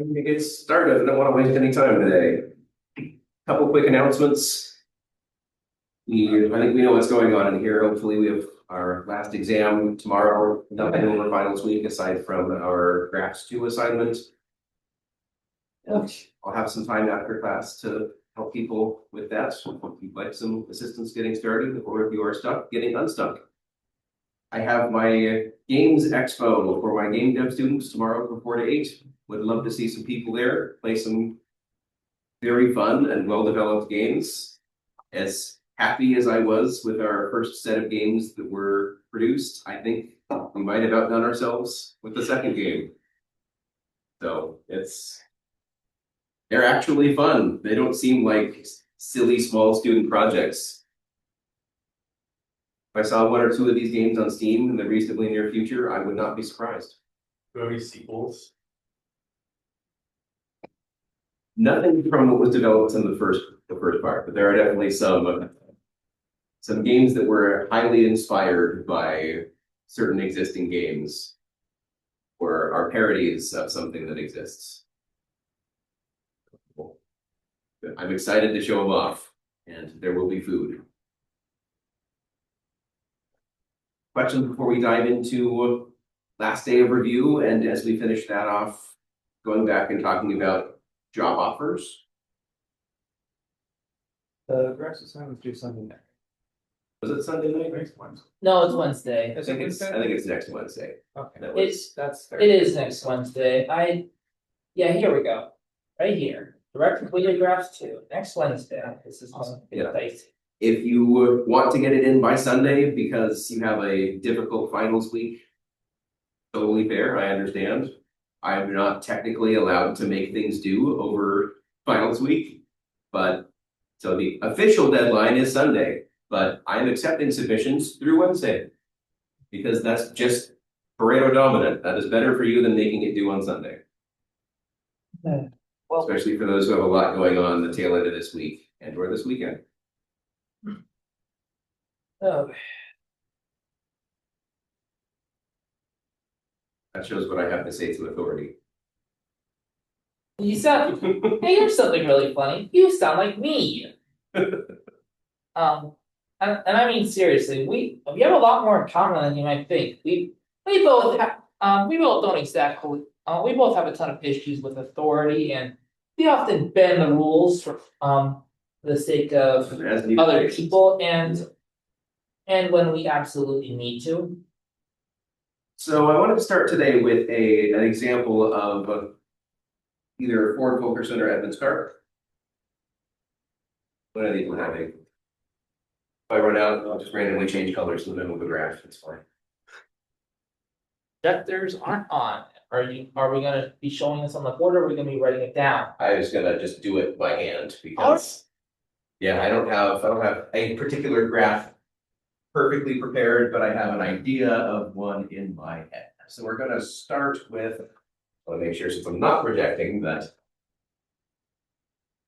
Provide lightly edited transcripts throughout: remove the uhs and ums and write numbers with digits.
Ready to get started. I don't want to waste any time today. Couple quick announcements. I think we know what's going on in here. Hopefully, we have our last exam tomorrow. Nothing over finals week aside from our Graphs 2 assignment. I'll have some time after class to help people with that. If you'd like some assistance getting started, or if you are stuck, getting unstuck. I have my Games Expo for my game dev students tomorrow from 4 to 8. Would love to see some people there, play some very fun and well-developed games. As happy as I was with our first set of games that were produced, I think we might have outdone ourselves with the second game. So they're actually fun. They don't seem like silly small student projects. If I saw one or two of these games on Steam in the reasonably near future, I would not be surprised. Any sequels? Nothing from what was developed in the first part, but there are definitely some games that were highly inspired by certain existing games or are parodies of something that exists. I'm excited to show them off, and there will be food. Questions before we dive into last day of review, and as we finish that off, going back and talking about job offers. The Graphs assignments due Sunday night. Was it Sunday night? Next Wednesday. No, it's Wednesday. I think it's next Wednesday. Okay. It is next Wednesday. Yeah, here we go. Right here. Direct completed graphs 2. Next Wednesday. This is awesome. Yeah. If you want to get it in by Sunday because you have a difficult finals week, totally fair, I understand. I'm not technically allowed to make things due over finals week, but so the official deadline is Sunday, but I'm accepting submissions through Wednesday because that's just Pareto dominant. That is better for you than making it due on Sunday. Well, Especially for those who have a lot going on the tail end of this week and or this weekend. oh, That shows what I have to say to authority. you sound. Hey, here's something really funny. You sound like me. And I mean seriously, we have a lot more in common than you might think. We both don't exactly. We both have a ton of issues with authority, and we often bend the rules for the sake of other people, and when we absolutely need to. So I wanted to start today with an example of either Ford Fulkerson or Edmunds car. What are these having? If I run out, I'll just randomly change colors in the middle of the graph. It's fine. Projectors aren't on. Are we gonna be showing this on the board, or are we gonna be writing it down? I was gonna just do it by hand because yeah, I don't have a particular graph perfectly prepared, but I have an idea of one in my head. So we're gonna start with, I want to make sure since I'm not projecting that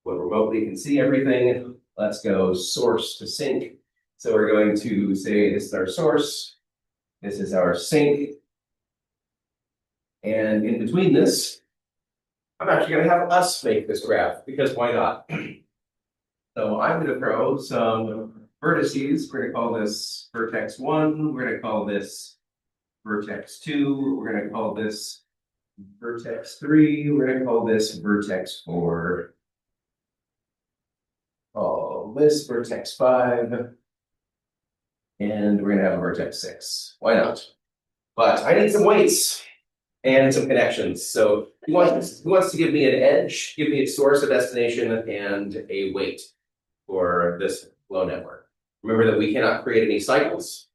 what remotely can see everything. Let's go source to sink. So we're going to say this is our source, this is our sink. And in between this, I'm actually going to have us make this graph because why not? So I'm going to throw some vertices. We're going to call this vertex 1. We're going to call this vertex 2. We're going to call this vertex 3. We're going to call this vertex 4. Call this vertex 5. And we're going to have a vertex 6. Why not? But I need some weights and some connections. So who wants to give me an edge, give me a source, a destination, and a weight for this flow network? Remember that we cannot create any cycles.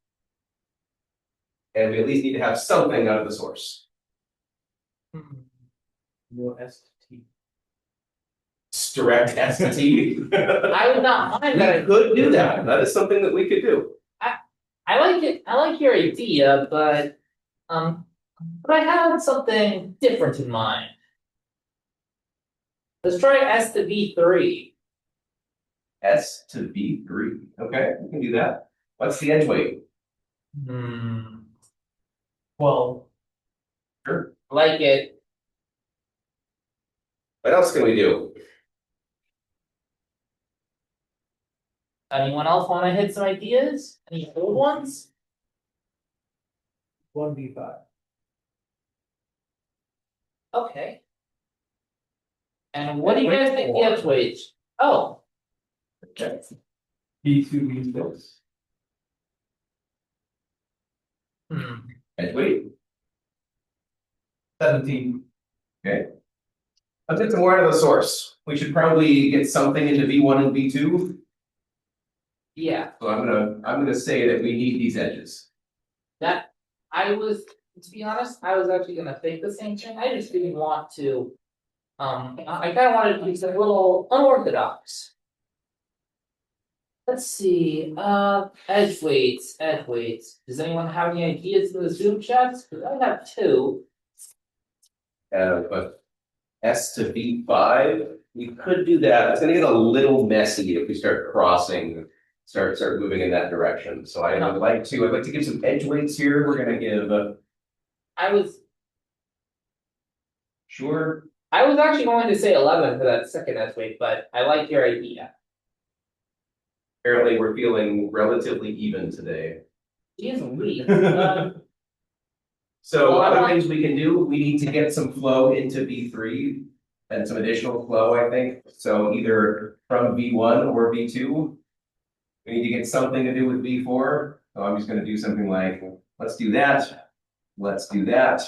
And we at least need to have something out of the source. No S to T. Direct S to T. I would not mind that. I could do that. That is something that we could do. I like it. I like your idea, but I had something different in mind. Let's try S to V3. S to V3. Okay, we can do that. What's the edge weight? Well, Sure. like it What else can we do? Anyone else wanna hit some ideas? Any old ones? 1v5. Okay. And what do you guys think the edge weights? Oh, Okay. B2, B6. Edge weight. 17. Okay. Let's get some more out of the source. We should probably get something into V1 and V2. yeah, So I'm gonna say that we need these edges. that, to be honest, I was actually gonna think the same thing, I just didn't want to. I kinda wanted to be a little unorthodox. Let's see, edge weights, does anyone have any ideas in the Zoom chats? Cause I have two. But S to V5, we could do that. It's gonna get a little messy if we start crossing, start moving in that direction. So I'd like to give some edge weights here. We're gonna give I was sure. actually going to say 11 for that second edge weight, but I like your idea. Apparently, we're feeling relatively even today. Jeez Louise, So Well, I other want- things we can do, we need to get some flow into V3 and some additional flow, I think. So either from V1 or V2. We need to get something to do with V4. So I'm just gonna do something like, let's do that. Let's do that.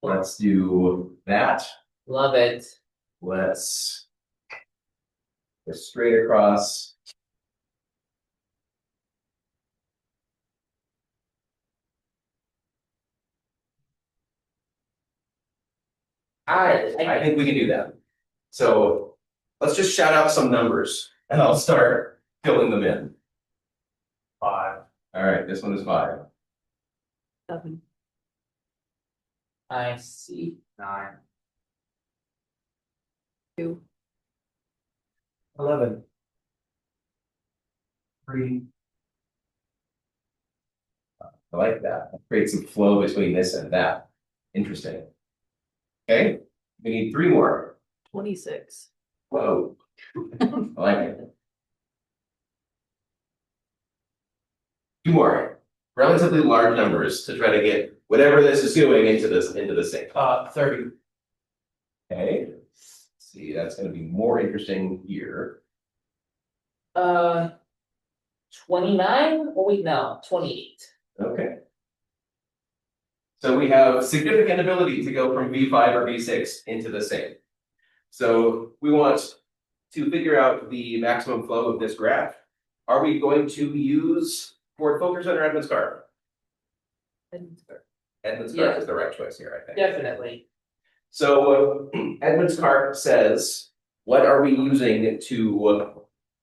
Let's do that. love it. Let's go straight across. I think we can do that. So let's just shout out some numbers and I'll start filling them in. 5. All right, this one is 5. 7. I see. 9. 2. 11. 3. I like that. Create some flow between this and that. Interesting. Okay, we need 3 more. 26. Whoa. I like it. 2 more. Relatively large numbers to try to get whatever this is doing into the sink. 30. Okay. Let's see, that's gonna be more interesting here. 29? Oh wait, no, 28. Okay. So we have significant ability to go from V5 or V6 into the sink. So we want to figure out the maximum flow of this graph. Are we going to use Ford Fulkerson or Edmunds Curve? Edmunds Curve Yeah. is the right choice here, I think. Definitely. So Edmunds Curve says, what are we using to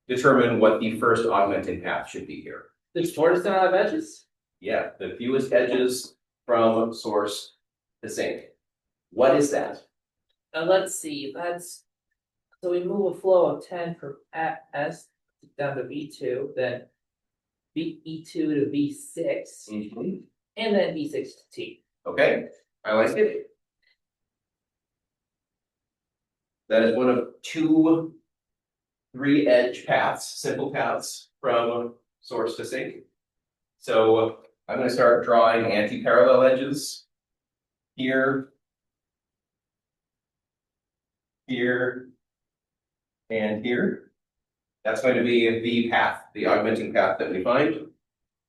determine what the first augmenting path should be here? The shortest amount of edges? Yeah, the fewest edges from source to sink. What is that? Let's see, so we move a flow of 10 from S down to V2, then E2 to V6, and then V6 to T. Okay, I like it. That is one of 2 3-edge paths, simple paths from source to sink. So I'm going to start drawing anti-parallel edges here, here, and here. That's going to be the path, the augmenting path that we find.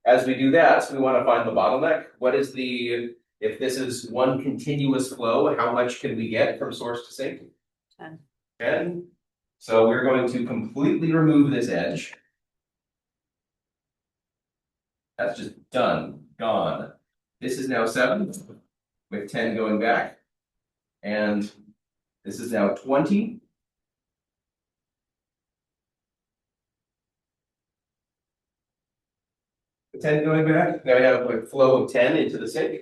As we do that, we want to find the bottleneck. What is if this is one continuous flow, how much can we get from source to sink? 10. 10. So we're going to completely remove this edge. That's just done, gone. This is now 7, with 10 going back. And this is now 20. With 10 going back. Now we have a flow of 10 into the sink.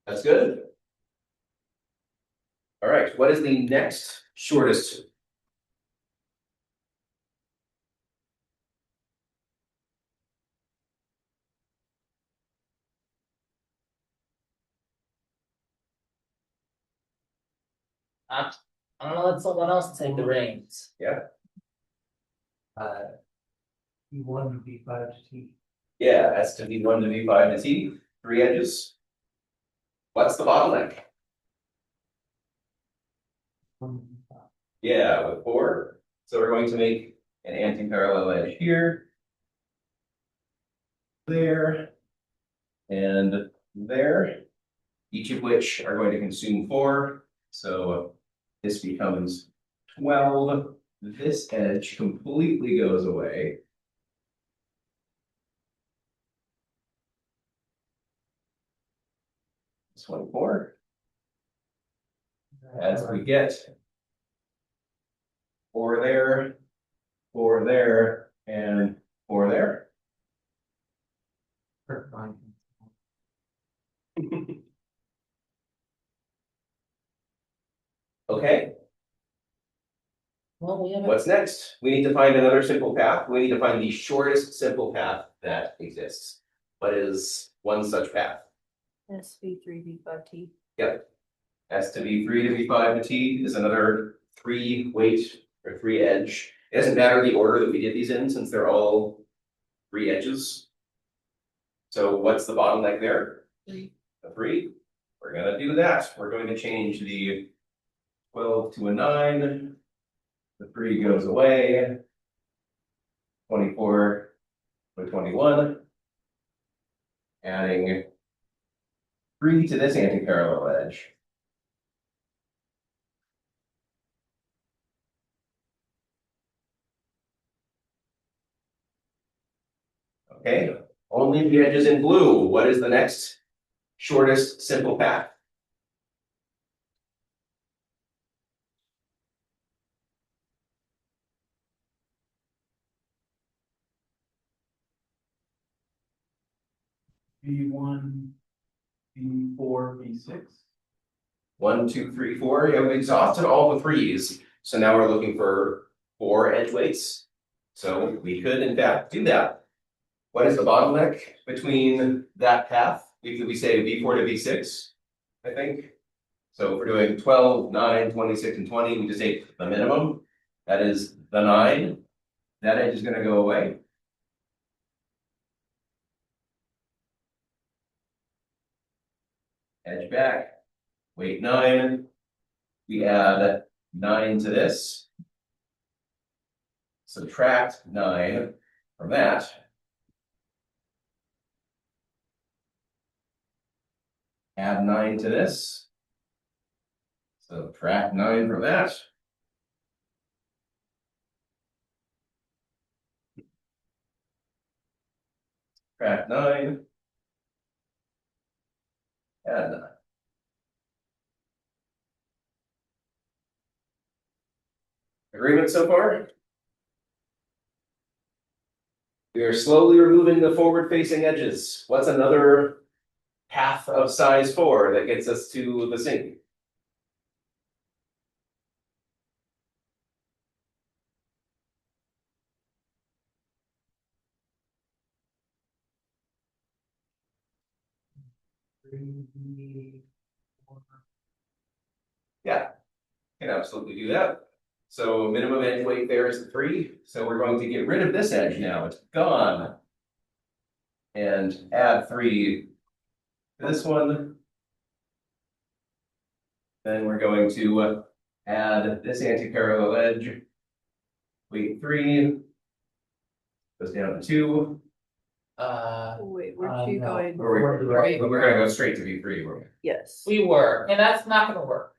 That's good. All right, what is the next shortest? I'm gonna let someone else take the reins. B1 to B5 to T. Yeah, S to V1 to V5 to T, 3 edges. What's the bottleneck? Yeah, with 4. So we're going to make an anti-parallel edge here. There. And there. Each of which are going to consume 4. So this becomes 12. This edge completely goes away. It's 24. As we get 4 there, 4 there, and 4 there. Okay, Well, we have. what's next? We need to find another simple path. We need to find the shortest simple path that exists. What is one such path? SV3V5T. Yep. S to V3 to V5 to T is another 3 weight or 3 edge. It doesn't matter the order that we did these in since they're all 3 edges. So what's the bottleneck there? 3. A 3. We're gonna do that. We're going to change the 12 to a 9. The 3 goes away. 24 to 21. Adding 3 to this anti-parallel edge. Okay, only the edges in blue. What is the next shortest simple path? B1, B4, B6. 1, 2, 3, 4. Yeah, we've exhausted all the 3s. So now we're looking for 4 edge weights. So we could, in fact, do that. What is the bottleneck between that path? We say V4 to V6, I think. So if we're doing 12, 9, 26, and 20, we just take the minimum. That is the 9. That edge is going to go away. Edge back. Weight 9. We add 9 to this. Subtract 9 from that. Add 9 to this. Subtract 9 from that. Subtract 9. Add 9. Agreement so far? We are slowly removing the forward-facing edges. What's another path of size 4 that gets us to the sink? Yeah, can absolutely do that. So minimum edge weight there is 3. So we're going to get rid of this edge now. It's gone. And add 3 to this one. Then we're going to add this anti-parallel edge. Weight 3 goes down to 2. Wait, where'd you no. going? We're going to go straight to V3. Yes. We were, and that's not gonna work.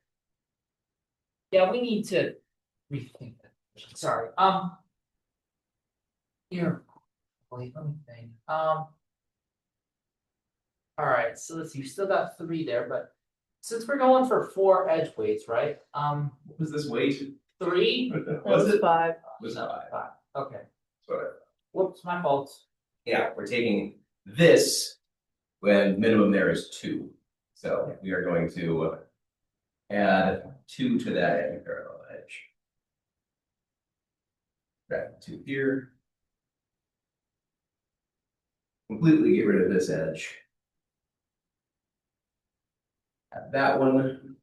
Yeah, we need to rethink that. Sorry, here, wait, let me think, alright, so let's see, you still got 3 there, but since we're going for 4 edge weights, right, What was this weight? 3? That Was was it? 5. Was No, 5. 5, okay, Sorry. whoops, my fault. Yeah, we're taking this when minimum there is 2. So we are going to add 2 to that anti-parallel edge. Back 2 here. Completely get rid of this edge. Add that one.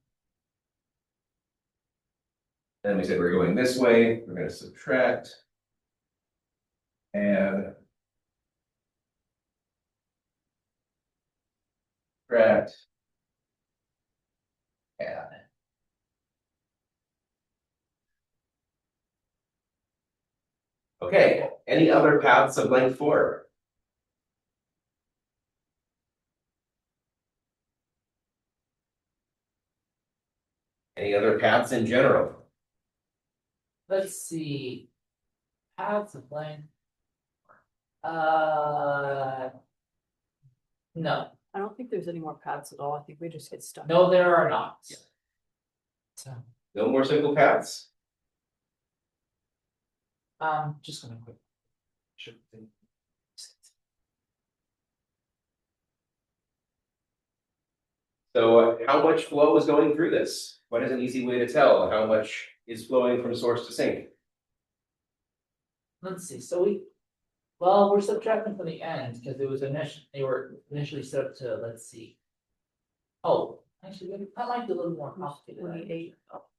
Then we said we're going this way, we're gonna subtract. And. Subtract. Add. Okay, any other paths of length 4? Any other paths in general? Let's see. Paths of length. No, I don't think there's any more paths at all. I think we just get stuck. no, there are not. So, No more simple paths? just gonna quick. So how much flow is going through this? What is an easy way to tell how much is flowing from source to sink? Let's see, so well, we're subtracting from the end, because it was they were initially set up to, let's see. Oh, actually, that might be a little more complicated. 28.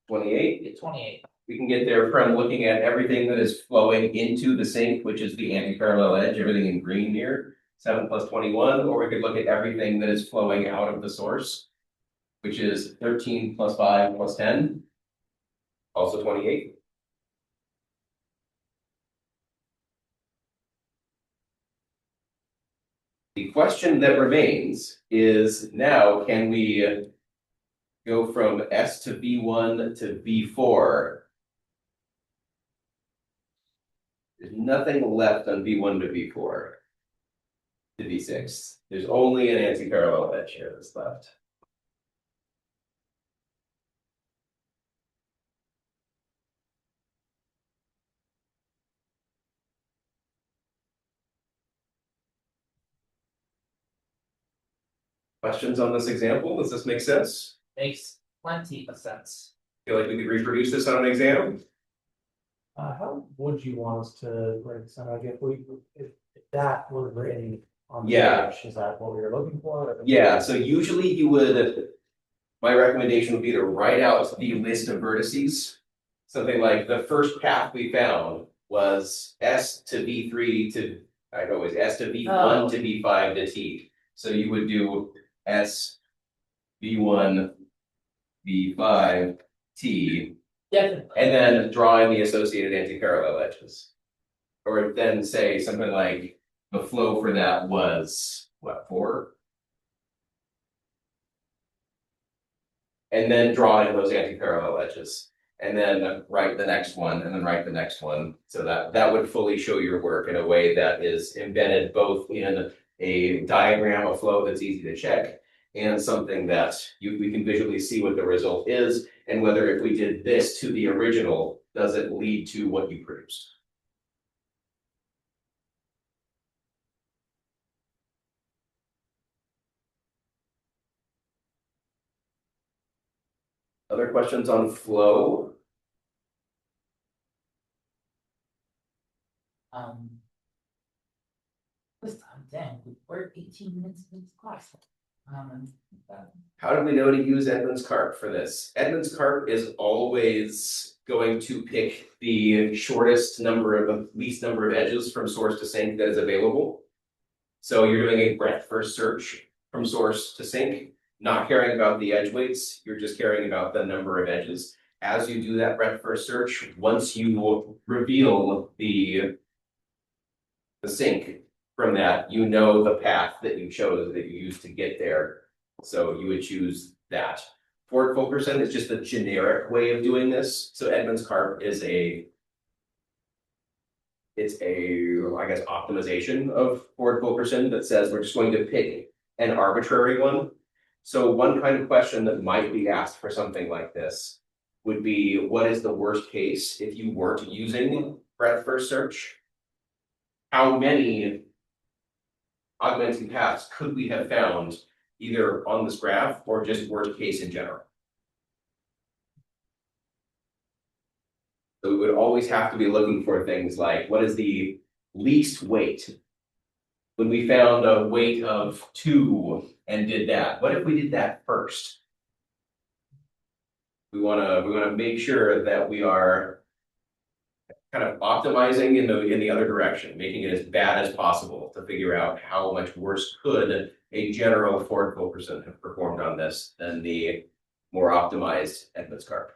28? Yeah, 28. We can get there from looking at everything that is flowing into the sink, which is the anti-parallel edge, everything in green here, 7 plus 21, or we could look at everything that is flowing out of the source, which is 13 plus 5 plus 10, also 28. The question that remains is now, can we go from S to V1 to V4? There's nothing left on V1 to V4 to V6. There's only an anti-parallel edge here that's left. Questions on this example? Does this make sense? Makes plenty of sense. Feel like we could reproduce this on an exam? How would you want us to break this down? Like if that were written on the Yeah. page, is that what we were looking for? Yeah, so usually you would, my recommendation would be to write out the list of vertices. Something like the first path we found was S to V3 to, I know it was S to V1 to V5 to T. So you would do S, V1, V5, T, Definitely. and then draw in the associated anti-parallel edges. Or then say something like the flow for that was, what, 4? And then draw in those anti-parallel edges. And then write the next one, and then write the next one. So that would fully show your work in a way that is embedded both in a diagram of flow that's easy to check, and something that we can visually see what the result is, and whether if we did this to the original, does it lead to what you produced? Other questions on flow? This time, damn, we're 18 minutes into class. How do we know to use Edmonds cart for this? Edmonds cart is always going to pick the shortest least number of edges from source to sink that is available. So you're doing a breadth first search from source to sink, not caring about the edge weights, you're just caring about the number of edges. As you do that breadth first search, once you reveal the sink from that, you know the path that you chose that you used to get there. So you would choose that. Ford Fulkerson is just a generic way of doing this. So Edmonds cart is I guess, optimization of Ford Fulkerson that says we're just going to pick an arbitrary one. So one kind of question that might be asked for something like this would be, what is the worst case if you weren't using breadth first search? How many augmenting paths could we have found either on this graph or just worst case in general? So we would always have to be looking for things like, what is the least weight? When we found a weight of 2 and did that, what if we did that first? We wanna make sure that we are kind of optimizing in the other direction, making it as bad as possible to figure out how much worse could a general Ford person have performed on this than the more optimized Edmunds car.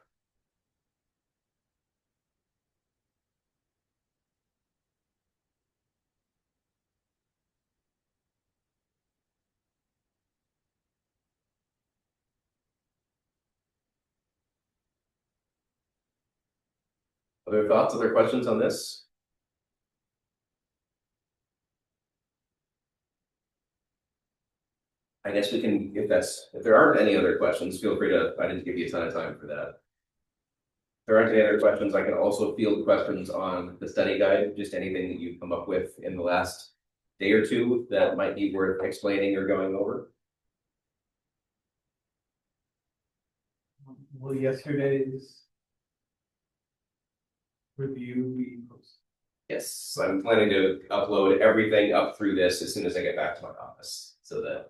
Other thoughts, other questions on this? I guess we can, if there aren't any other questions, feel free to, I didn't give you a ton of time for that. If there aren't any other questions, I can also field questions on the study guide, just anything that you've come up with in the last day or two that might be worth explaining or going over. Will yesterday's review be posted? Yes, I'm planning to upload everything up through this as soon as I get back to my office, so that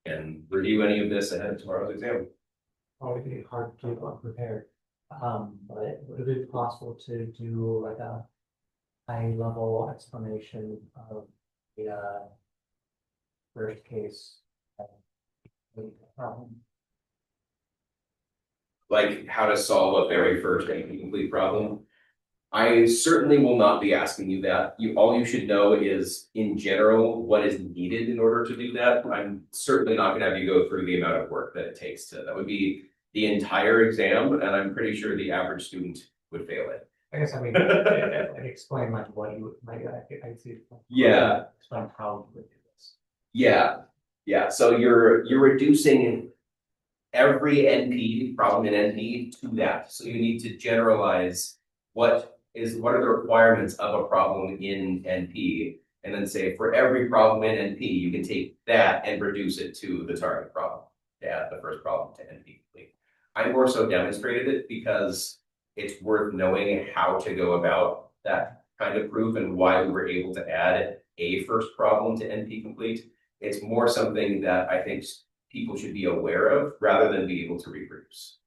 I can review any of this ahead of tomorrow's exam. Probably be hard to keep unprepared. But would it be possible to do like a high level explanation of the first case? Problem? Like how to solve a very first NP complete problem. I certainly will not be asking you that. All you should know is, in general, what is needed in order to do that. I'm certainly not gonna have you go through the amount of work that it takes to, that would be the entire exam, and I'm pretty sure the average student would fail it. I guess I mean, explain like what you would, like, I see. Yeah. Explain how you would do this. Yeah, so you're reducing every NP, problem in NP to that. So you need to generalize what are the requirements of a problem in NP, and then say for every problem in NP, you can take that and reduce it to the target problem, to add the first problem to NP complete. I more so demonstrated it because it's worth knowing how to go about that kind of proof and why we were able to add a first problem to NP complete. It's more something that I think people should be aware of rather than be able to reproduce.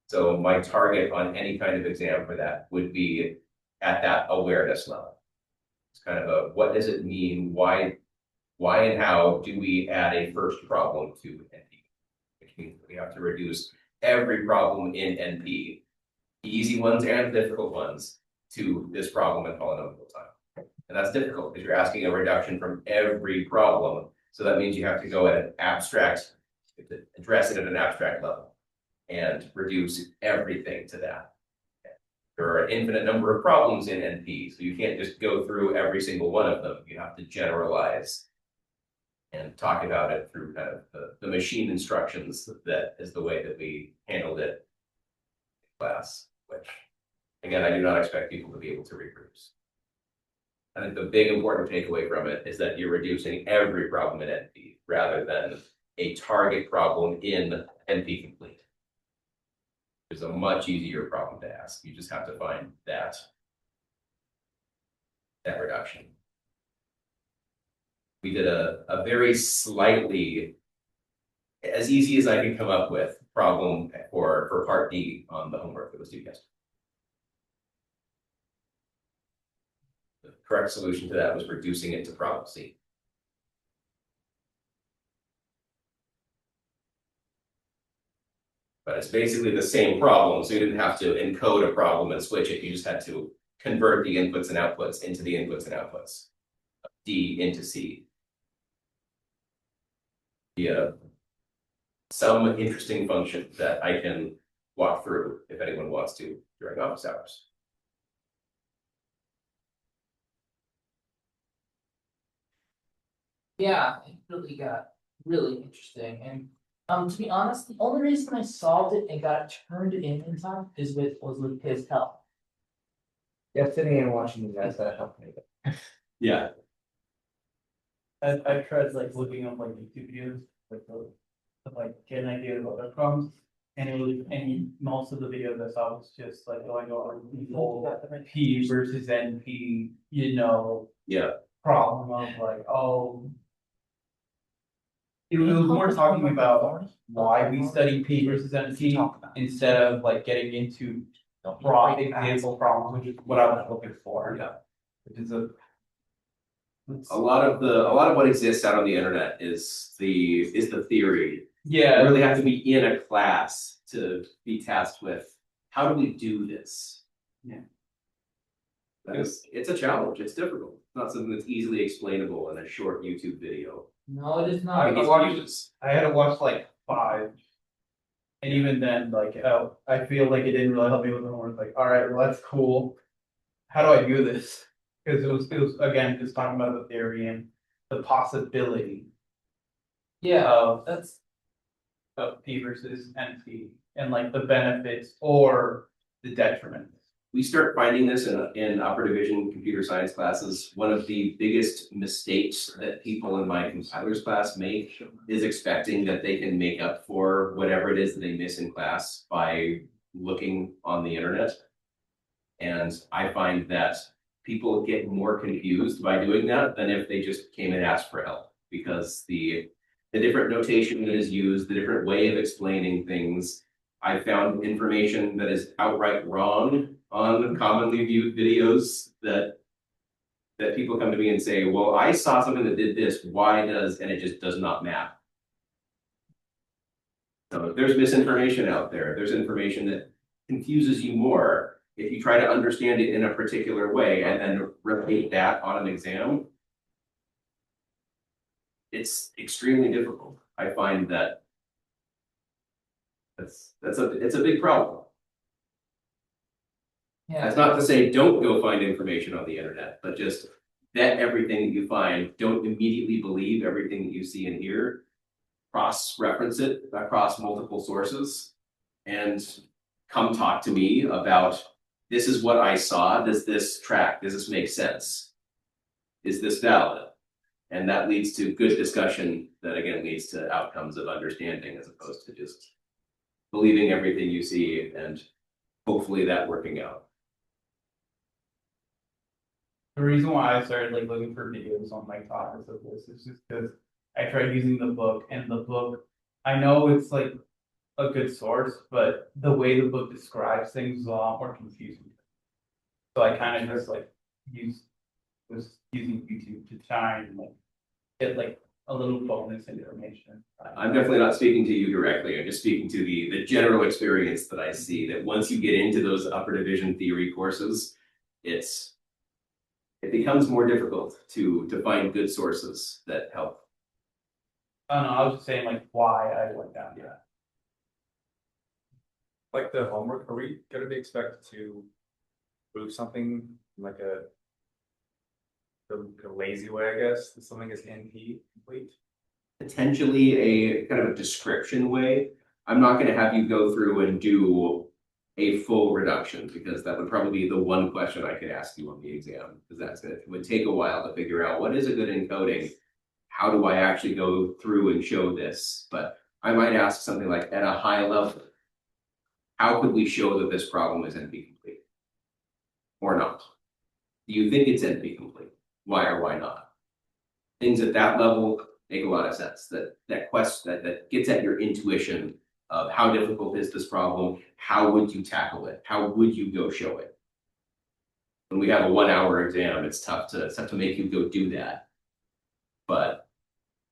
So my target on any kind of exam for that would be at that awareness level. It's kind of a, what does it mean? Why and how do we add a first problem to NP? Which means we have to reduce every problem in NP, the easy ones and the difficult ones, to this problem in polynomial time. And that's difficult because you're asking a reduction from every problem. So that means you have to go at an abstract, address it at an abstract level and reduce everything to that. There are an infinite number of problems in NP, so you can't just go through every single one of them. You have to generalize and talk about it through kind of the machine instructions. That is the way that we handled it in class, which, again, I do not expect people to be able to reproduce. I think the big important takeaway from it is that you're reducing every problem in NP rather than a target problem in NP complete. It's a much easier problem to ask. You just have to find that reduction. We did a very slightly, as easy as I could come up with, problem for part D on the homework that was due yesterday. The correct solution to that was reducing it to problem C. But it's basically the same problem, so you didn't have to encode a problem and switch it. You just had to convert the inputs and outputs into the inputs and outputs. D into C. Yeah. Some interesting function that I can walk through if anyone wants to during office hours. Yeah, it really got really interesting. And to be honest, the only reason I solved it and got it turned in time was with his help. Yeah, sitting and watching you guys, that helped me. Yeah. I tried like looking up like YouTube videos, like to like get an idea about their problems. And it was, and most of the videos I saw was just like going over the whole P versus NP, Yeah. problem of like, oh. It was more talking about why we study P versus NP instead of like getting into broad example problems, which is what I was looking for. Yeah. Which is a. A lot of what exists out on the internet is the theory. You Yeah, really have to be in a class to be tasked with how do we do this? Yeah. It's a challenge. It's difficult. It's not something that's easily explainable in a short YouTube video. No, it is I not. watched- I had to watch like 5. And even then, like, I feel like it didn't really help me with the homework. Like, all right, well, that's cool. How do I do this? Because it was again just talking about the theory and the possibility Yeah, of that's, P versus NP and like the benefits or the detriments. We start finding this in upper division computer science classes. One of the biggest mistakes that people in my compilers class make is expecting that they can make up for whatever it is that they miss in class by looking on the internet. And I find that people get more confused by doing that than if they just came and asked for help, because the different notation that is used, the different way of explaining things, I found information that is outright wrong on commonly viewed videos that people come to me and say, well, I saw something that did this, why does, and it just does not map. So there's misinformation out there. There's information that confuses you more if you try to understand it in a particular way and then repeat that on an exam. It's extremely difficult. I find that it's a big problem. yeah, That's not to say don't go find information on the internet, but just vet everything that you find. Don't immediately believe everything that you see and hear. Cross-reference it across multiple sources and come talk to me about, this is what I saw. Does this track? Does this make sense? Is this valid? And that leads to good discussion that again leads to outcomes of understanding as opposed to just believing everything you see and hopefully that working out. The reason why I started like looking for videos on like topics of this is just because I tried using the book, and the book, I know it's like a good source, but the way the book describes things is a lot more confusing. So I kind of just like was using YouTube to try and like get like a little bonus information. I'm definitely not speaking to you directly. I'm just speaking to the general experience that I see, that once you get into those upper division theory courses, it becomes more difficult to find good sources that help. Oh no, I was just saying like why I went down that. Like the homework, are we gonna be expected to prove something like a lazy way, I guess, that something is NP complete? Potentially a kind of a description way. I'm not going to have you go through and do a full reduction, because that would probably be the one question I could ask you on the exam, because it would take a while to figure out what is a good encoding. How do I actually go through and show this? But I might ask something like, at a high level, how could we show that this problem is NP complete or not? Do you think it's NP complete? Why or why not? Things at that level make a lot of sense. That gets at your intuition of how difficult is this problem? How would you tackle it? How would you go show it? When we have a 1 hour exam, it's tough to make you go do that. But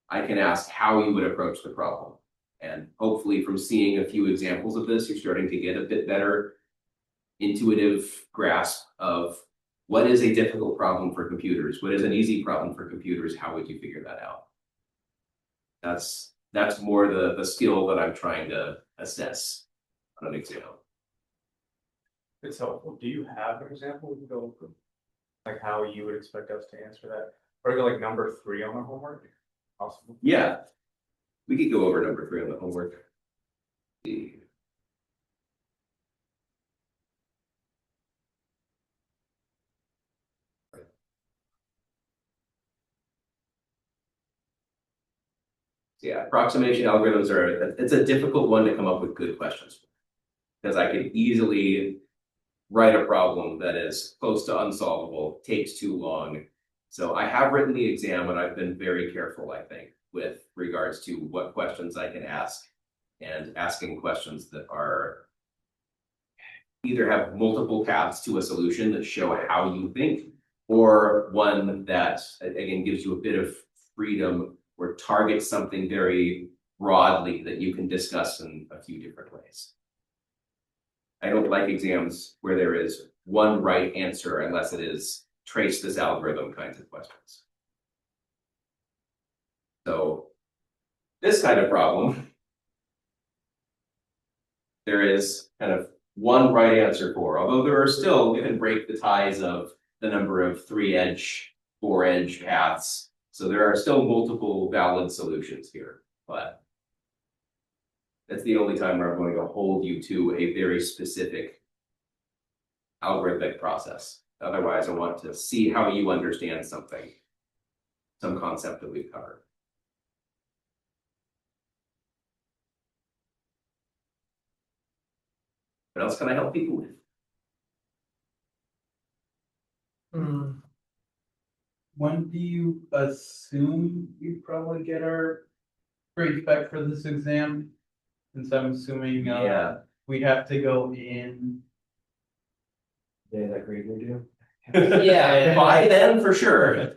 I can ask how you would approach the problem. And hopefully from seeing a few examples of this, you're starting to get a bit better intuitive grasp of what is a difficult problem for computers? What is an easy problem for computers? How would you figure that out? That's more the skill that I'm trying to assess on an exam. It's helpful. Do you have an example we can go over? Like how you would expect us to answer that? Or go like number 3 on the homework? Possible. Yeah, we could go over number 3 on the homework. Yeah, approximation algorithms it's a difficult one to come up with good questions for, because I could easily write a problem that is close to unsolvable, takes too long. So I have written the exam and I've been very careful, I think, with regards to what questions I can ask and asking questions that are either have multiple paths to a solution that show how you think, or one that again gives you a bit of freedom or targets something very broadly that you can discuss in a few different ways. I don't like exams where there is one right answer unless it is trace this algorithm kinds of questions. So this kind of problem, there is kind of one right answer for, although there are still, you can break the ties of the number of 3-edge, 4-edge paths. So there are still multiple valid solutions here, but that's the only time where I'm going to hold you to a very specific algorithmic process. Otherwise, I want to see how you understand something, some concept that we've covered. What else can I help people with? When do you assume you probably get our grades back for this exam? Since I'm assuming, Yeah. we'd have to go in. Day that grade we do. Yeah. By then for sure.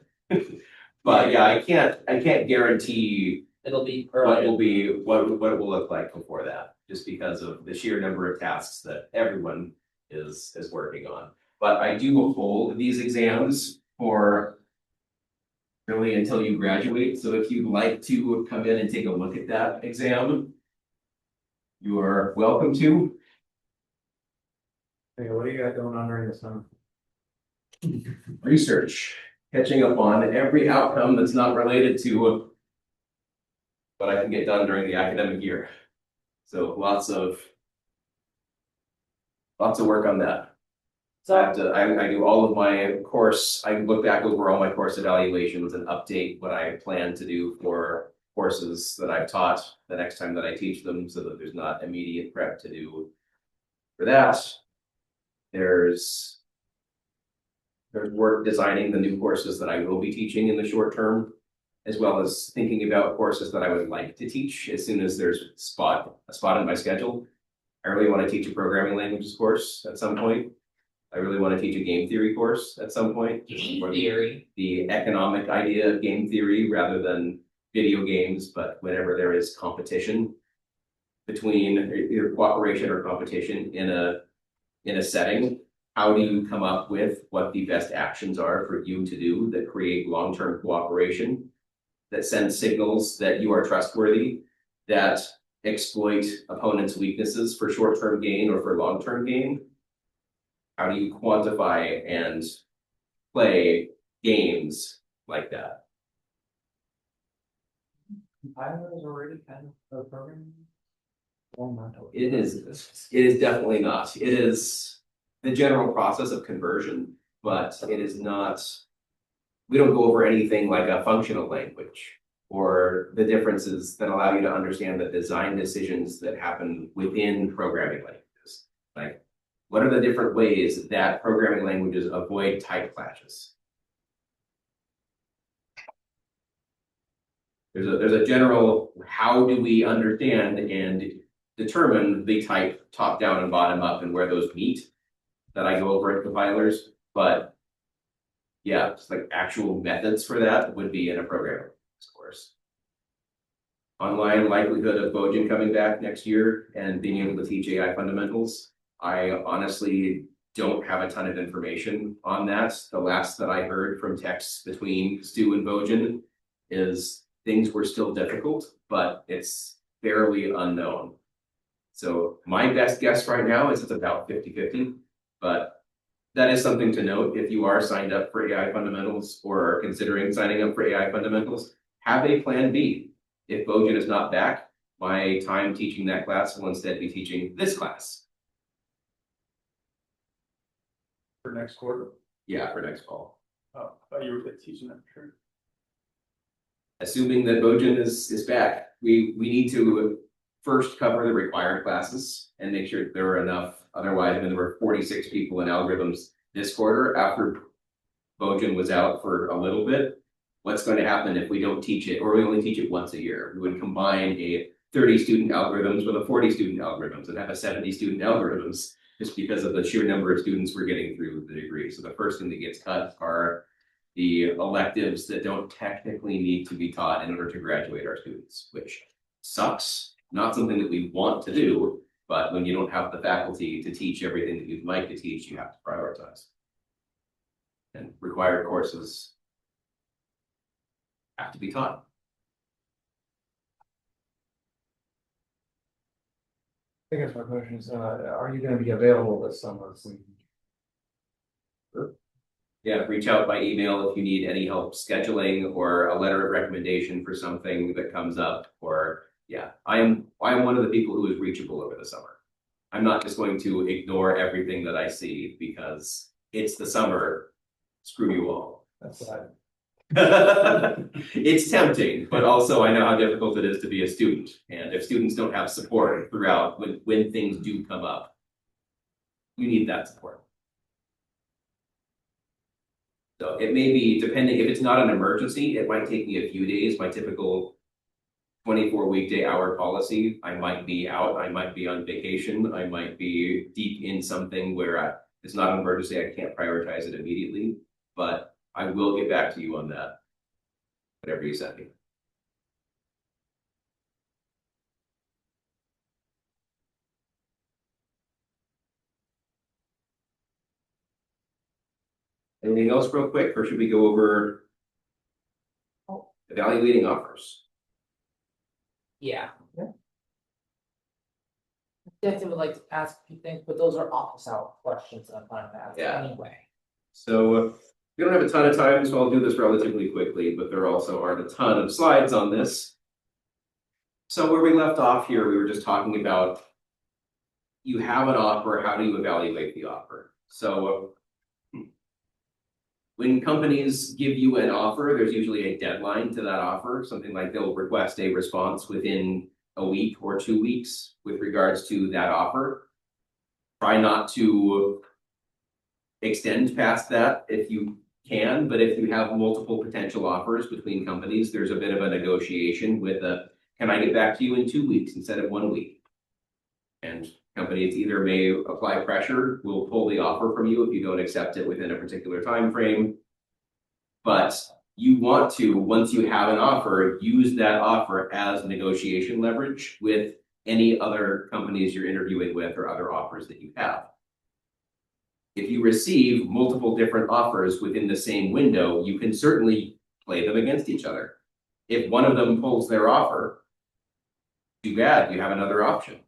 But yeah, I can't guarantee It'll be what early. will be what it will look like before that, just because of the sheer number of tasks that everyone is working on. But I do hold these exams for really until you graduate. So if you'd like to come in and take a look at that exam, you are welcome to. Hey, what do you got going on during the summer? Research, catching up on every outcome that's not related to what I can get done during the academic year. So lots of work on that. So I do all of my course, I look back over all my course evaluations and update what I plan to do for courses that I've taught the next time that I teach them, so that there's not immediate prep to do for that. There's work designing the new courses that I will be teaching in the short term, as well as thinking about courses that I would like to teach as soon as there's a spot in my schedule. I really want to teach a programming languages course at some point. I really want to teach a game theory course at some point. Game theory. The economic idea of game theory rather than video games, but whenever there is competition between either cooperation or competition in a setting, how do you come up with what the best actions are for you to do that create long-term cooperation, that send signals that you are trustworthy, that exploit opponents' weaknesses for short-term gain or for long-term gain? How do you quantify and play games like that? Compiler is already kind of a program. Well, not totally. It is definitely not. It is the general process of conversion, but it is not, we don't go over anything like a functional language or the differences that allow you to understand the design decisions that happen within programming languages. Like, what are the different ways that programming languages avoid type clashes? There's a general, how do we understand and determine the type top down and bottom up and where those meet that I go over in compilers, but yeah, it's like actual methods for that would be in a programming course. Online likelihood of Bojan coming back next year and being able to teach AI fundamentals. I honestly don't have a ton of information on that. The last that I heard from texts between Stu and Bojan is things were still difficult, but it's fairly unknown. So my best guess right now is it's about 50-50, but that is something to note. If you are signed up for AI fundamentals or are considering signing up for AI fundamentals, have a plan B. If Bojan is not back, my time teaching that class will instead be teaching this class. For next quarter? Yeah, for next fall. Oh, I thought you were teaching that for sure. Assuming that Bojan is back, we need to first cover the required classes and make sure there are enough. Otherwise, I mean, there were 46 people in algorithms this quarter after Bojan was out for a little bit. what's going to happen if we don't teach it, or we only teach it once a year? We would combine a 30 student algorithms with a 40 student algorithms and have a 70 student algorithms just because of the sheer number of students we're getting through the degree. So the first thing that gets cut are the electives that don't technically need to be taught in order to graduate our students, which sucks. Not something that we want to do, but when you don't have the faculty to teach everything that you'd like to teach, you have to prioritize. And required courses have to be taught. I guess my question is, are you gonna be available this summer? Yeah, reach out by email if you need any help scheduling or a letter of recommendation for something that comes up, or yeah, I'm one of the people who is reachable over the summer. I'm not just going to ignore everything that I see because it's the summer. Screw you all. That's what It's tempting, but also I know how difficult it is to be a student. And if students don't have support throughout when things do come up, you need that support. So it may be, depending, if it's not an emergency, it might take me a few days. My typical 24 weekday hour policy, I might be out, I might be on vacation, I might be deep in something where it's not an emergency, I can't prioritize it immediately, but I will get back to you on that, whatever you send me. Anything else real quick, or should we go over evaluating offers? Yeah. Definitely would like to ask a few things, but those are office hour questions that I'm planning to ask Yeah. anyway. So we don't have a ton of time, so I'll do this relatively quickly, but there also aren't a ton of slides on this. So where we left off here, we were just talking about you have an offer, how do you evaluate the offer? So when companies give you an offer, there's usually a deadline to that offer, something like they'll request a response within a week or 2 weeks with regards to that offer. Try not to extend past that if you can, but if you have multiple potential offers between companies, there's a bit of a negotiation with can I get back to you in 2 weeks instead of 1 week? And companies either may apply pressure, will pull the offer from you if you don't accept it within a particular time frame. But you want to, once you have an offer, use that offer as negotiation leverage with any other companies you're interviewing with or other offers that you have. If you receive multiple different offers within the same window, you can certainly play them against each other. If one of them pulls their offer, too bad, you have another option.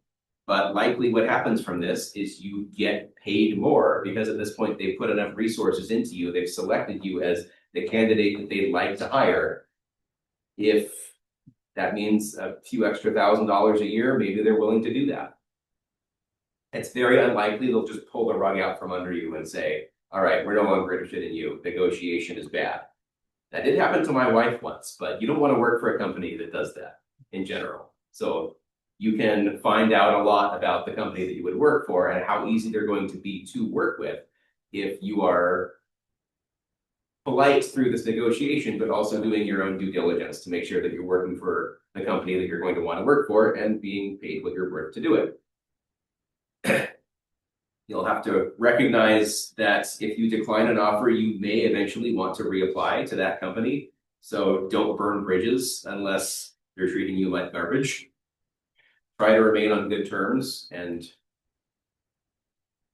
But likely what happens from this is you get paid more because at this point they've put enough resources into you, they've selected you as the candidate that they'd like to hire. If that means a few extra $1,000s a year, maybe they're willing to do that. It's very unlikely they'll just pull the rug out from under you and say, all right, we're no longer interested in you. Negotiation is bad. That did happen to my wife once, but you don't want to work for a company that does that in general. So you can find out a lot about the company that you would work for and how easy they're going to be to work with if you are polite through this negotiation, but also doing your own due diligence to make sure that you're working for the company that you're going to want to work for and being paid what you're worth to do it. You'll have to recognize that if you decline an offer, you may eventually want to reapply to that company. So don't burn bridges unless they're treating you like garbage. Try to remain on good terms and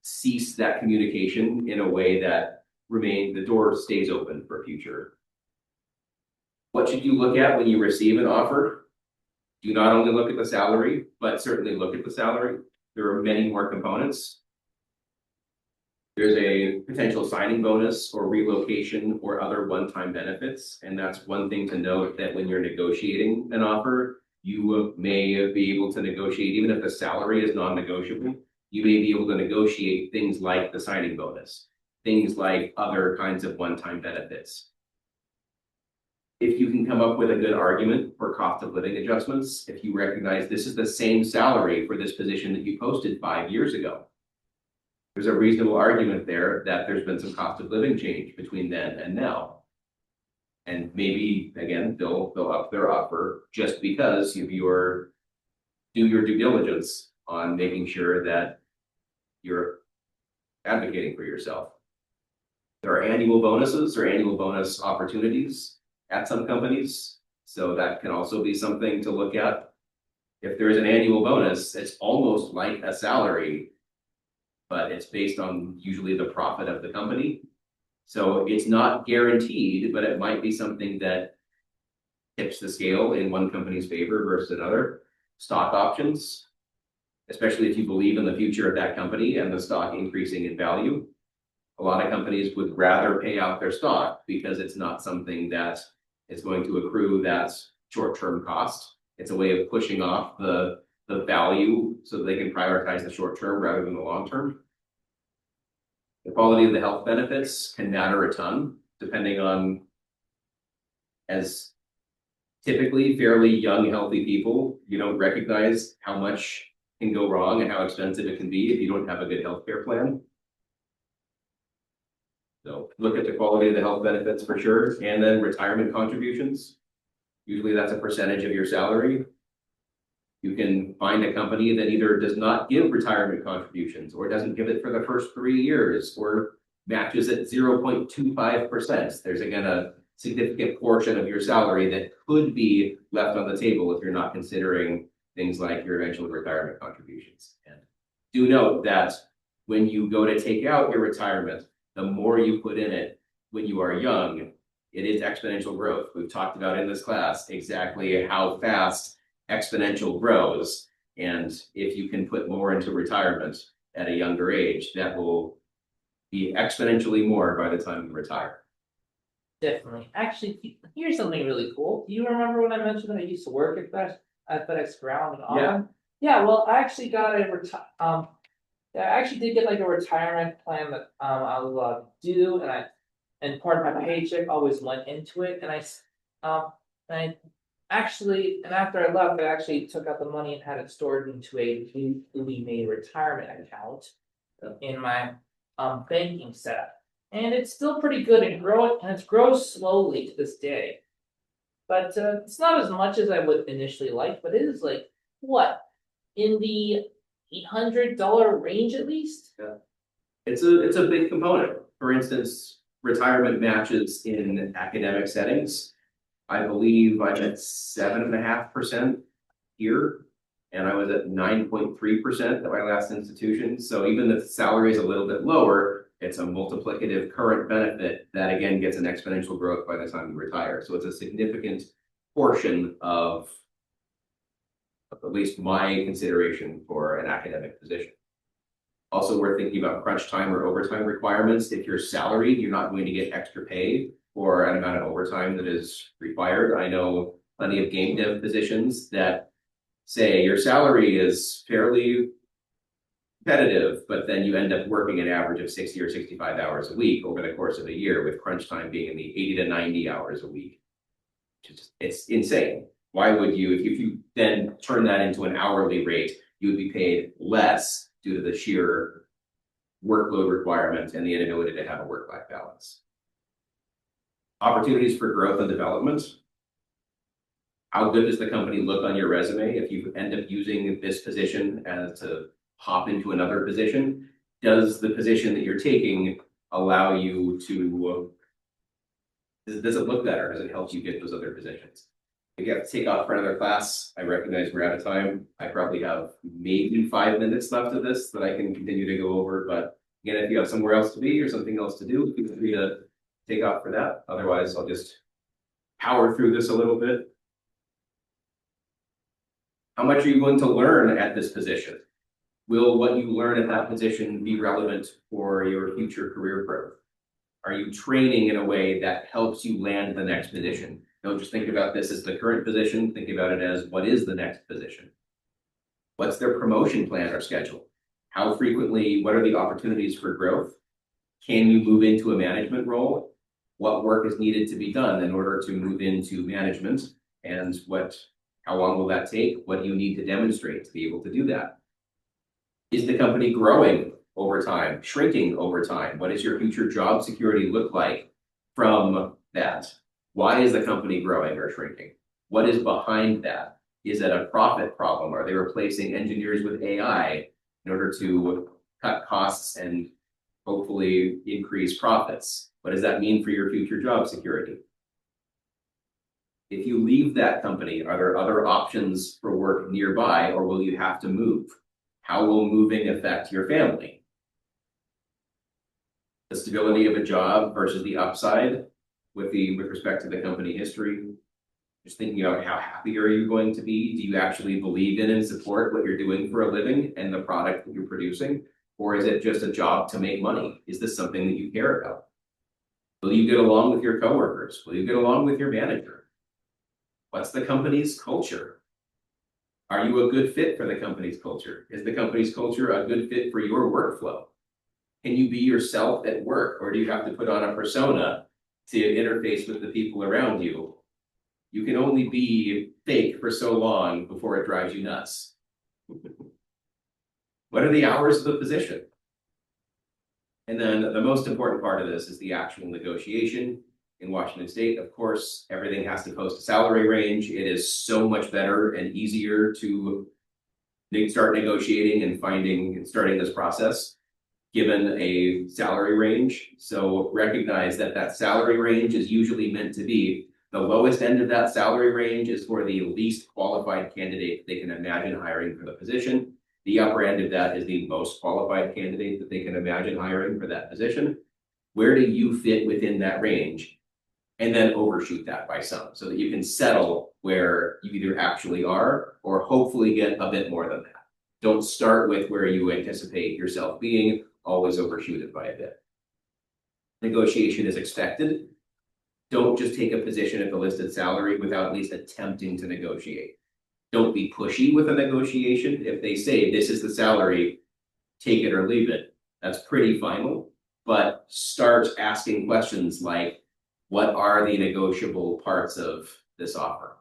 cease that communication in a way that the door stays open for future. What should you look at when you receive an offer? Do not only look at the salary, but certainly look at the salary. There are many more components. There's a potential signing bonus or relocation or other one-time benefits. And that's one thing to note, that when you're negotiating an offer, you may be able to negotiate, even if the salary is non-negotiable, you may be able to negotiate things like the signing bonus, things like other kinds of one-time benefits. If you can come up with a good argument for cost of living adjustments, if you recognize this is the same salary for this position that you posted 5 years ago, there's a reasonable argument there that there's been some cost of living change between then and now. And maybe, again, they'll up their offer just because do your due diligence on making sure that you're advocating for yourself. There are annual bonuses or annual bonus opportunities at some companies, so that can also be something to look at. If there is an annual bonus, it's almost like a salary, but it's based on usually the profit of the company. So it's not guaranteed, but it might be something that tips the scale in one company's favor versus another. Stock options, especially if you believe in the future of that company and the stock increasing in value. A lot of companies would rather pay out their stock because it's not something that is going to accrue that short-term cost. It's a way of pushing off the value so that they can prioritize the short term rather than the long term. The quality of the health benefits can matter a ton, depending on, as typically fairly young, healthy people, you don't recognize how much can go wrong and how expensive it can be if you don't have a good healthcare plan. So look at the quality of the health benefits for sure, and then retirement contributions. Usually that's a percentage of your salary. You can find a company that either does not give retirement contributions or doesn't give it for the first 3 years or matches at 0.25%. There's again a significant portion of your salary that could be left on the table if you're not considering things like your eventual retirement contributions. And do note that when you go to take out your retirement, the more you put in it when you are young, it is exponential growth. We've talked about in this class exactly how fast exponential grows. And if you can put more into retirement at a younger age, that will be exponentially more by the time you retire. Definitely. Actually, here's something really cool. Do you remember when I mentioned that I used to work at FedEx Ground in Auburn? Yeah, well, I actually got I actually did get like a retirement plan that I was allowed to do, and part of my paycheck always went into it, and I actually, and after I left, I actually took out the money and had it stored into a newly made retirement account in my banking setup. And it's still pretty good and growing, and it grows slowly to this day. But it's not as much as I would initially like, but it is like, what, in the $800 range at least? Yeah. It's a big component. For instance, retirement matches in academic settings. I believe I'm at 7.5% here, and I was at 9.3% at my last institution. So even if the salary is a little bit lower, it's a multiplicative current benefit that again gets an exponential growth by the time you retire. So it's a significant portion of at least my consideration for an academic position. Also, we're thinking about crunch time or overtime requirements. If you're salaried, you're not going to get extra pay for an amount of overtime that is required. I know plenty of game dev positions that say your salary is fairly competitive, but then you end up working an average of 60 or 65 hours a week over the course of a year, with crunch time being in the 80 to 90 hours a week. It's insane. Why would you, if you then turn that into an hourly rate, you would be paid less due to the sheer workload requirement and the inability to have a work-life balance. Opportunities for growth and development. How good does the company look on your resume if you end up using this position as to hop into another position? Does the position that you're taking allow you to, does it look better? Does it help you get those other positions? If you have to take off for another class, I recognize we're out of time. I probably have maybe 5 minutes left of this that I can continue to go over, but again, if you have somewhere else to be or something else to do, feel free to take off for that. Otherwise, I'll just power through this a little bit. How much are you going to learn at this position? Will what you learn at that position be relevant for your future career growth? Are you training in a way that helps you land the next position? Don't just think about this as the current position, think about it as what is the next position? What's their promotion plan or schedule? How frequently, what are the opportunities for growth? Can you move into a management role? What work is needed to be done in order to move into management? And how long will that take? What do you need to demonstrate to be able to do that? Is the company growing over time, shrinking over time? What does your future job security look like from that? Why is the company growing or shrinking? What is behind that? Is it a profit problem? Are they replacing engineers with AI in order to cut costs and hopefully increase profits? What does that mean for your future job security? If you leave that company, are there other options for work nearby, or will you have to move? How will moving affect your family? The stability of a job versus the upside with respect to the company history. Just thinking about how happy are you going to be? Do you actually believe in and support what you're doing for a living and the product that you're producing? Or is it just a job to make money? Is this something that you care about? Will you get along with your coworkers? Will you get along with your manager? What's the company's culture? Are you a good fit for the company's culture? Is the company's culture a good fit for your workflow? Can you be yourself at work, or do you have to put on a persona to interface with the people around you? You can only be fake for so long before it drives you nuts. What are the hours of the position? And then the most important part of this is the actual negotiation. In Washington State, of course, everything has to post a salary range. It is so much better and easier to start negotiating and starting this process given a salary range. So recognize that that salary range is usually meant to be the lowest end of that salary range is for the least qualified candidate they can imagine hiring for the position. The upper end of that is the most qualified candidate that they can imagine hiring for that position. Where do you fit within that range? And then overshoot that by some so that you can settle where you either actually are or hopefully get a bit more than that. Don't start with where you anticipate yourself being, always overshoot it by a bit. Negotiation is expected. Don't just take a position at the listed salary without at least attempting to negotiate. Don't be pushy with a negotiation. If they say this is the salary, take it or leave it. That's pretty final. But start asking questions like, what are the negotiable parts of this offer?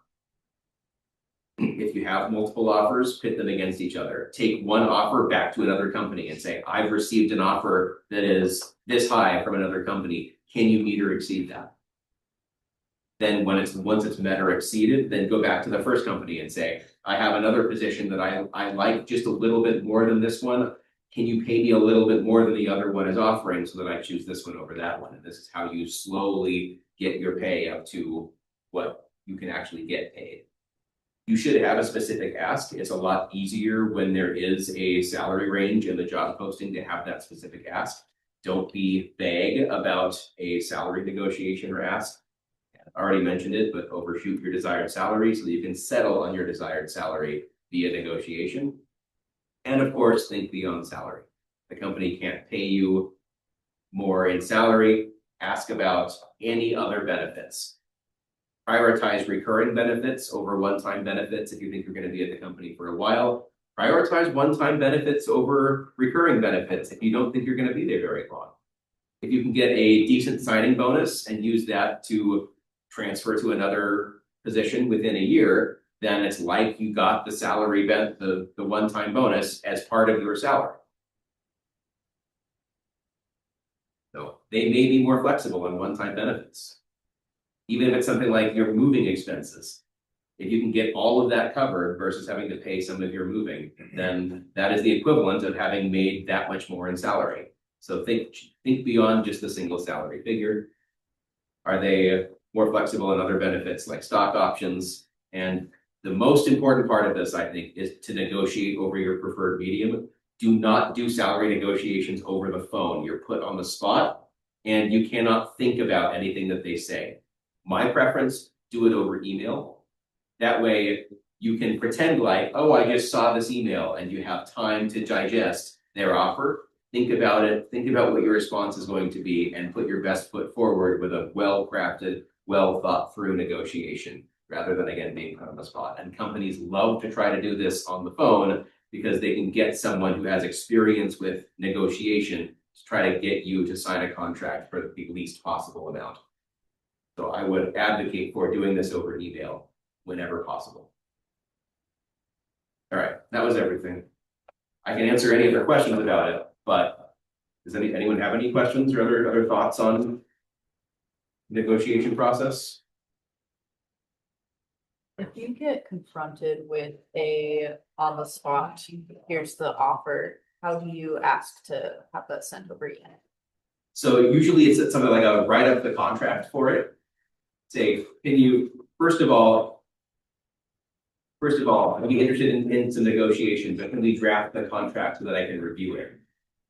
If you have multiple offers, pit them against each other. Take one offer back to another company and say, I've received an offer that is this high from another company. Can you meet or exceed that? Then once it's met or exceeded, then go back to the first company and say, I have another position that I like just a little bit more than this one. Can you pay me a little bit more than the other one is offering so that I choose this one over that one? And this is how you slowly get your pay up to what you can actually get paid. You should have a specific ask. It's a lot easier when there is a salary range in the job posting to have that specific ask. Don't be vague about a salary negotiation or ask. I already mentioned it, but overshoot your desired salary so that you can settle on your desired salary via negotiation. And of course, think beyond salary. The company can't pay you more in salary. Ask about any other benefits. Prioritize recurring benefits over one-time benefits if you think you're going to be at the company for a while. Prioritize one-time benefits over recurring benefits if you don't think you're going to be there very long. If you can get a decent signing bonus and use that to transfer to another position within a year, then it's like you got the salary the one-time bonus as part of your salary. So they may be more flexible on one-time benefits. Even if it's something like your moving expenses. If you can get all of that covered versus having to pay some of your moving, then that is the equivalent of having made that much more in salary. So think beyond just the single salary figure. Are they more flexible in other benefits like stock options? And the most important part of this, I think, is to negotiate over your preferred medium. Do not do salary negotiations over the phone. You're put on the spot and you cannot think about anything that they say. My preference, do it over email. That way you can pretend like, oh, I just saw this email, and you have time to digest their offer. Think about it, think about what your response is going to be, and put your best foot forward with a well-crafted, well thought through negotiation, rather than, again, being put on the spot. And companies love to try to do this on the phone because they can get someone who has experience with negotiation to try to get you to sign a contract for the least possible amount. So I would advocate for doing this over email whenever possible. All right, that was everything. I can answer any other questions about it, but does anyone have any questions or other thoughts on negotiation process? If you get confronted with a on the spot, here's the offer, how do you ask to have that sent over again? So usually it's something like I would write up the contract for it. Say, can you, first of all, I'd be interested in some negotiations, but can we draft the contract so that I can review it?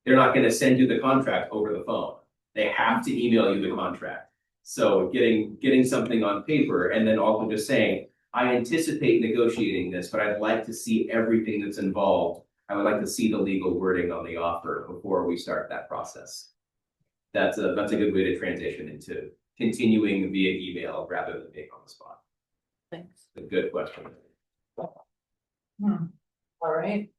They're not gonna send you the contract over the phone. They have to email you the contract. So getting something on paper and then also just saying, I anticipate negotiating this, but I'd like to see everything that's involved. I would like to see the legal wording on the offer before we start that process. That's a good way to transition into continuing via email rather than being on the spot. Thanks. A good question. All right.